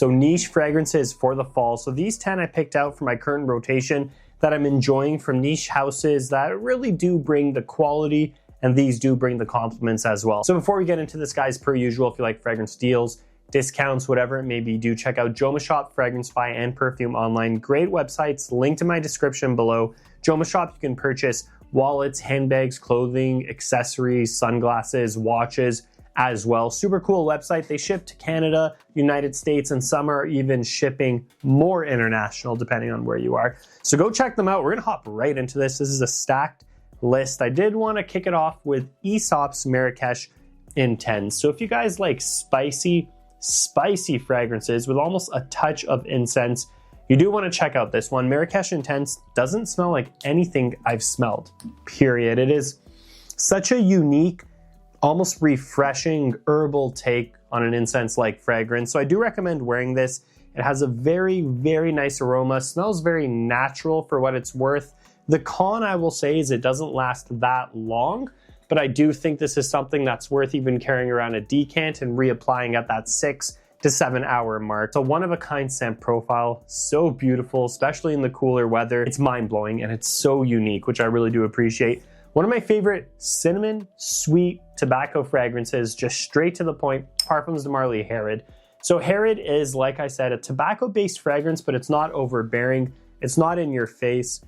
So niche fragrances for the fall. So these 10 I picked out for my current rotation that I'm enjoying from niche houses that really do bring the quality, and these do bring the compliments as well. So before we get into this, guys, per usual, if you like fragrance deals, discounts, whatever it may be, do check out Joma Shop, Fragrance Buy, and Perfume Online. Great websites, linked in my description below. Joma Shop, you can purchase wallets, handbags, clothing, accessories, sunglasses, watches as well. Super cool website. They ship to Canada, United States, and some are even shipping more international depending on where you are. So go check them out. We're gonna hop right into this. This is a stacked list. I did want to kick it off with Aesop's Marrakesh Intense. So if you guys like spicy fragrances with almost a touch of incense, you do want to check out this one. Marrakesh Intense doesn't smell like anything I've smelled, period. It is such a unique, almost refreshing herbal take on an incense-like fragrance. So I do recommend wearing this. It has a very, very nice aroma, smells very natural for what it's worth. The con, I will say, is it doesn't last that long, but I do think this is something that's worth even carrying around a decant and reapplying at that 6 to 7 hour mark. It's a one-of-a-kind scent profile, so beautiful, especially in the cooler weather. It's mind-blowing and it's so unique, which I really do appreciate. One of my favorite cinnamon, sweet tobacco fragrances, just straight to the point, Parfums de Marly Herod. So Herod is, like I said, a tobacco-based fragrance, but it's not overbearing. It's not in your face.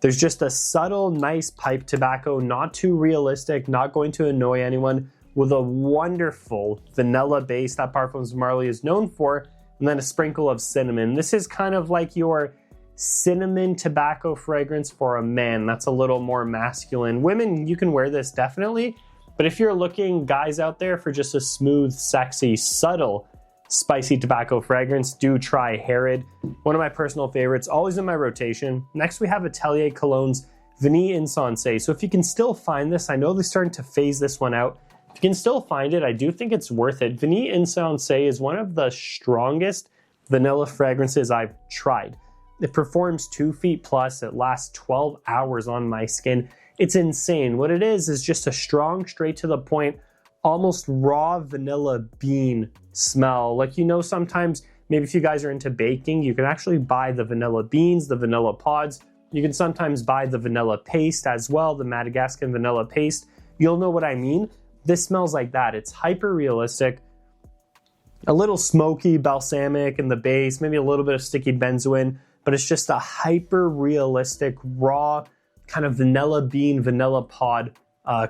There's just a subtle, nice pipe tobacco, not too realistic, not going to annoy anyone, with a wonderful vanilla base that Parfums de Marly is known for, and then a sprinkle of cinnamon. This is kind of like your cinnamon tobacco fragrance for a man. That's a little more masculine. Women, you can wear this definitely, but if you're looking, guys out there, for just a smooth, sexy, subtle, spicy tobacco fragrance, do try Herod. One of my personal favorites, always in my rotation. Next we have Atelier Colognes Vanille Insensé. So if you can still find this, I know they're starting to phase this one out. If you can still find it, I do think it's worth it. Vanille Insensé is one of the strongest vanilla fragrances I've tried. It performs 2 feet plus, it lasts 12 hours on my skin. It's insane. What it is just a strong, straight to the point, almost raw vanilla bean smell. Like, you know, sometimes maybe if you guys are into baking, you can actually buy the vanilla beans, the vanilla pods. You can sometimes buy the vanilla paste as well, the Madagascan vanilla paste. You'll know what I mean. This smells like that. It's hyper realistic, a little smoky, balsamic in the base, maybe a little bit of sticky benzoin, but it's just a hyper realistic, raw kind of vanilla bean, vanilla pod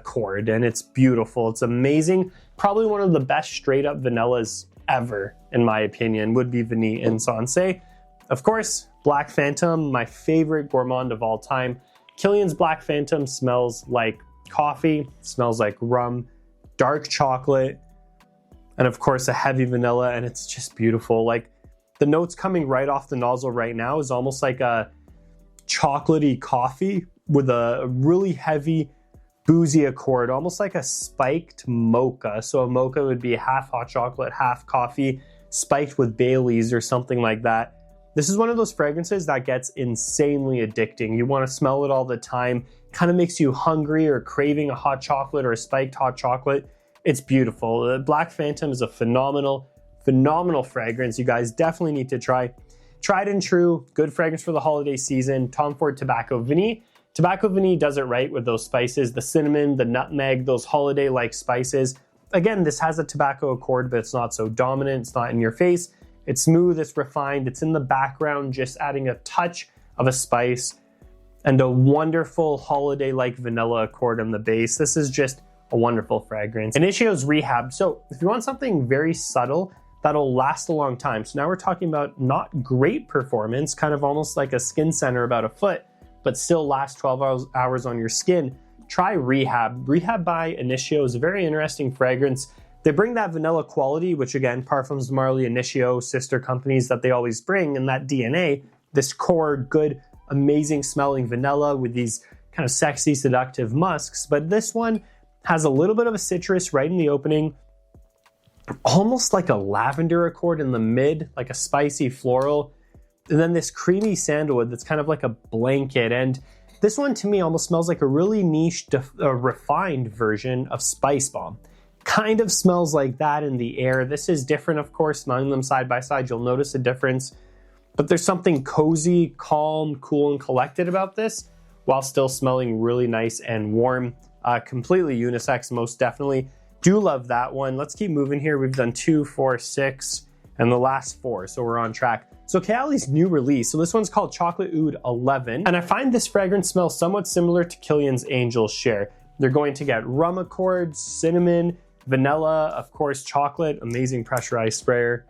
chord, and it's beautiful. It's amazing. Probably one of the best straight up vanillas ever, in my opinion, would be Vanille Insensé. Of course, Black Phantom, my favorite gourmand of all time. Kilian's Black Phantom smells like coffee, smells like rum, dark chocolate, and of course a heavy vanilla, and it's just beautiful. Like, the notes coming right off the nozzle right now is almost like a chocolatey coffee with a really heavy boozy accord, almost like a spiked mocha. So a mocha would be half hot chocolate, half coffee, spiked with Baileys or something like that. This is one of those fragrances that gets insanely addicting. You want to smell it all the time. Kind of makes you hungry or craving a hot chocolate or a spiked hot chocolate. It's beautiful. The Black Phantom is a phenomenal fragrance. You guys definitely need to try. Tried and true, good fragrance for the holiday season. Tom Ford Tobacco Vanille. Tobacco Vanille does it right with those spices, the cinnamon, the nutmeg, those holiday-like spices. Again, this has a tobacco accord, but it's not so dominant. It's not in your face. It's smooth, it's refined, it's in the background, just adding a touch of a spice and a wonderful holiday-like vanilla accord on the base. This is just a wonderful fragrance. Initio's Rehab. So if you want something very subtle that'll last a long time. So now we're talking about not great performance, kind of almost like a skin center about a foot, but still last 12 hours on your skin. Try Rehab. Rehab by Initio is a very interesting fragrance. They bring that vanilla quality, which again, Parfums de Marly, Initio, sister companies that they always bring, and that DNA, this core, good, amazing smelling vanilla with these kind of sexy, seductive musks. But this one has a little bit of a citrus right in the opening, almost like a lavender accord in the mid, like a spicy floral, and then this creamy sandalwood that's kind of like a blanket. And this one to me almost smells like a really niche, refined version of Spice Bomb. kind of smells like that in the air. This is different, of course, smelling them side by side, you'll notice a difference. But there's something cozy, calm, cool, and collected about this, while still smelling really nice and warm. Completely unisex, most definitely. Do love that one. Let's keep moving here. We've done 2, 4, 6, and the last 4, so we're on track. So Kayali's new release, so this one's called Chocolate Oud 11, and I find this fragrance smells somewhat similar to Kilian's Angel Share. They're going to get rum accords, cinnamon, vanilla, of course, chocolate, amazing pressurized sprayer.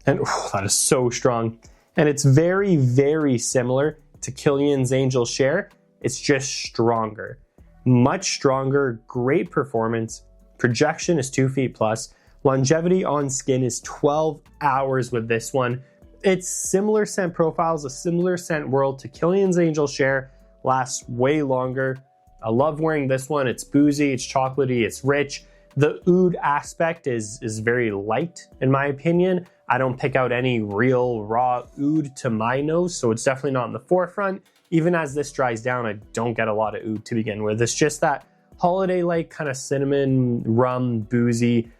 And that is so strong. And it's very, very similar to Kilian's Angel Share. It's just stronger, much stronger, great performance. Projection is 2 feet plus. Longevity on skin is 12 hours with this one. It's similar scent profiles, a similar scent world to Kilian's Angel Share, lasts way longer. I love wearing this one. It's boozy, it's chocolatey, it's rich. The oud aspect is very light, in my opinion. I don't pick out any real raw oud to my nose, so it's definitely not in the forefront. Even as this dries down, I don't get a lot of oud to begin with. It's just that holiday-like kind of cinnamon, rum, boozy,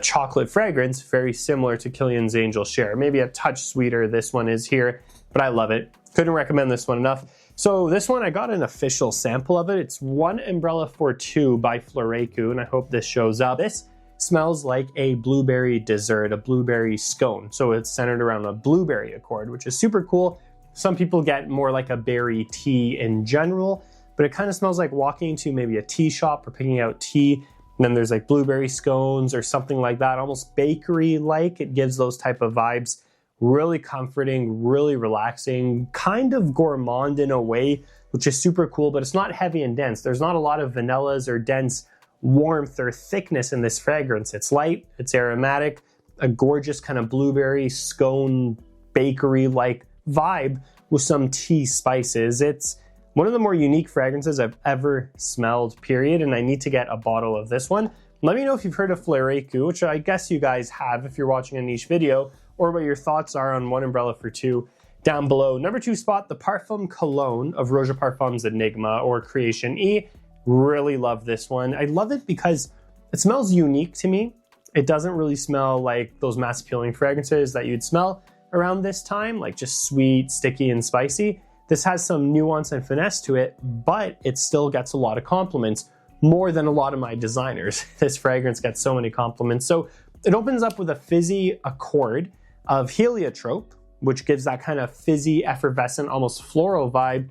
chocolate fragrance, very similar to Kilian's Angel Share. Maybe a touch sweeter this one is here, but I love it. Couldn't recommend this one enough. So this one, I got an official sample of it. It's 1 Umbrella for 2 by Floraiku, and I hope this shows up. This smells like a blueberry dessert, a blueberry scone. So it's centered around a blueberry accord, which is super cool. Some people get more like a berry tea in general, but it kind of smells like walking into maybe a tea shop or picking out tea. And then there's like blueberry scones or something like that, almost bakery-like. It gives those type of vibes. Really comforting, really relaxing, kind of gourmand in a way, which is super cool, but it's not heavy and dense. There's not a lot of vanillas or dense warmth or thickness in this fragrance. It's light, it's aromatic, a gorgeous kind of blueberry scone bakery-like vibe with some tea spices. It's one of the more unique fragrances I've ever smelled, period, and I need to get a bottle of this one. Let me know if you've heard of Floraiku, which I guess you guys have if you're watching a niche video, or what your thoughts are on 1 Umbrella for 2 down below. Number 2 spot, the Parfum Cologne of Roja Parfums Enigma or Creation E. Really love this one. I love it because it smells unique to me. It doesn't really smell like those mass appealing fragrances that you'd smell around this time, like just sweet, sticky, and spicy. This has some nuance and finesse to it, but it still gets a lot of compliments, more than a lot of my designers. This fragrance gets so many compliments. So it opens up with a fizzy accord of heliotrope, which gives that kind of fizzy, effervescent, almost floral vibe,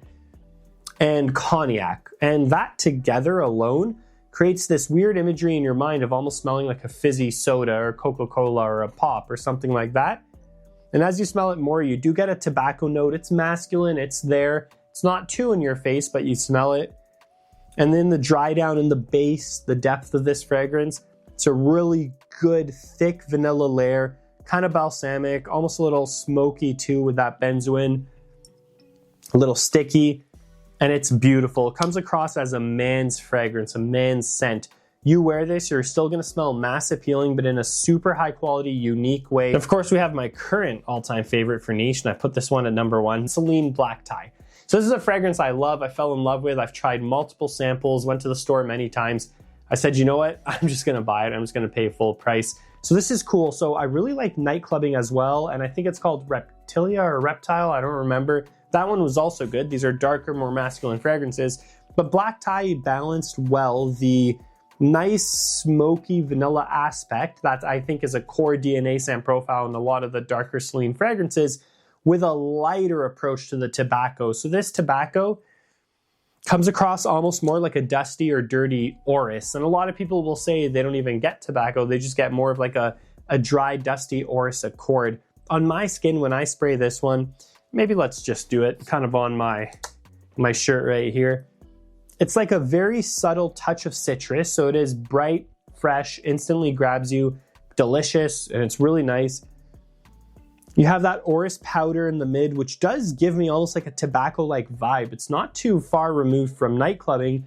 and cognac. And that together alone creates this weird imagery in your mind of almost smelling like a fizzy soda or Coca-Cola or a pop or something like that. And as you smell it more, you do get a tobacco note. It's masculine, it's there. It's not too in your face, but you smell it. And then the dry down in the base, the depth of this fragrance, it's a really good, thick vanilla layer, kind of balsamic, almost a little smoky too with that benzoin, a little sticky, and it's beautiful. It comes across as a man's fragrance, a man's scent. You wear this, you're still gonna smell mass appealing, but in a super high quality, unique way. And of course, we have my current all-time favorite for niche, and I put this one at number 1, Celine Black Tie. So this is a fragrance I love, I fell in love with. I've tried multiple samples, went to the store many times. I said, you know what? I'm just gonna buy it. I'm just gonna pay full price. So this is cool. So I really like nightclubbing as well. And I think it's called Reptilia or Reptile. I don't remember. That one was also good. These are darker, more masculine fragrances. But Black Tie balanced well the nice, smoky vanilla aspect that I think is a core DNA scent profile in a lot of the darker Celine fragrances with a lighter approach to the tobacco. So this tobacco comes across almost more like a dusty or dirty orris. And a lot of people will say they don't even get tobacco, they just get more of like a dry, dusty orris accord. On my skin, when I spray this one, maybe let's just do it kind of on my shirt right here. It's like a very subtle touch of citrus. So it is bright, fresh, instantly grabs you, delicious, and it's really nice. You have that orris powder in the mid, which does give me almost like a tobacco-like vibe. It's not too far removed from nightclubbing.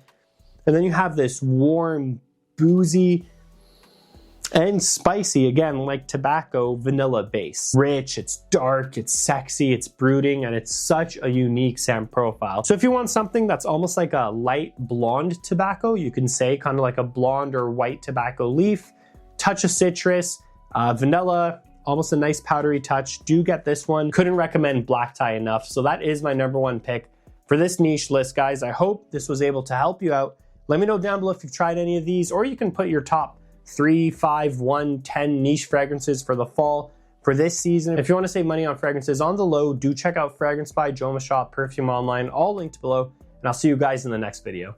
And then you have this warm, boozy, And spicy, again, like tobacco, vanilla base. Rich, it's dark, it's sexy, it's brooding, and it's such a unique scent profile. So if you want something that's almost like a light blonde tobacco, you can say kind of like a blonde or white tobacco leaf, touch of citrus, vanilla, almost a nice powdery touch. Do get this one. Couldn't recommend black tie enough. So that is my #1 pick for this niche list, guys. I hope this was able to help you out. Let me know down below if you've tried any of these, or you can put your top 3, 5, 1, 10 niche fragrances for the fall for this season. If you want to save money on fragrances on the low, do check out Fragrance by Joma Shop, Perfume Online, all linked below, and I'll see you guys in the next video.